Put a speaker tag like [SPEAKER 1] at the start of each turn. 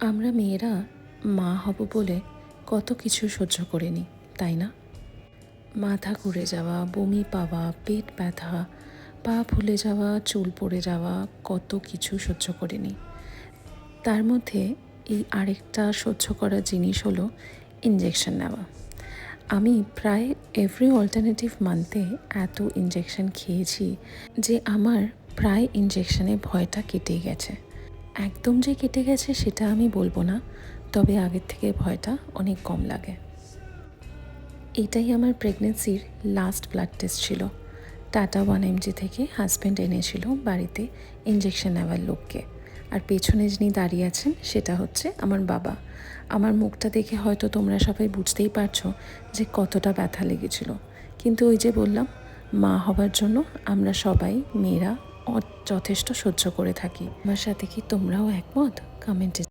[SPEAKER 1] আমরা মেয়েরা মা হব বলে কত কিছু সহ্য করে নিই, তাই না? মাথা ঘুরে যাওয়া, বমি পাওয়া, পেট ব্যথা, পা ফুলে যাওয়া, চুল পড়ে যাওয়া, কত কিছু সহ্য করে নিই। তার মধ্যে এই আরেকটা সহ্য করার জিনিস হলো ইনজেকশন নেওয়া। আমি প্রায় এভরি অল্টারনেটিভ মান্থে এত ইনজেকশন খেয়েছি যে আমার প্রায় ইনজেকশনে ভয়টা কেটে গেছে। একদম যে কেটে গেছে সেটা আমি বলবো না, তবে আগের থেকে ভয়টা অনেক কম লাগে। এটাই আমার প্রেগনেন্সির লাস্ট ব্লাড টেস্ট ছিল। টাটা 1mg থেকে হাজব্যান্ড এনেছিল বাড়িতে ইনজেকশন নেওয়ার লোককে। আর পেছনে যিনি দাঁড়িয়ে আছেন সেটা হচ্ছে আমার বাবা। আমার মুখটা দেখে হয়তো তোমরা সবাই বুঝতেই পারছো যে কতটা ব্যথা লেগেছিল। কিন্তু ওই যে বললাম, মা হবার জন্য আমরা সবাই মেয়েরা যথেষ্ট সহ্য করে থাকি। আমার সাথে কি তোমরাও একমত? কমেন্টে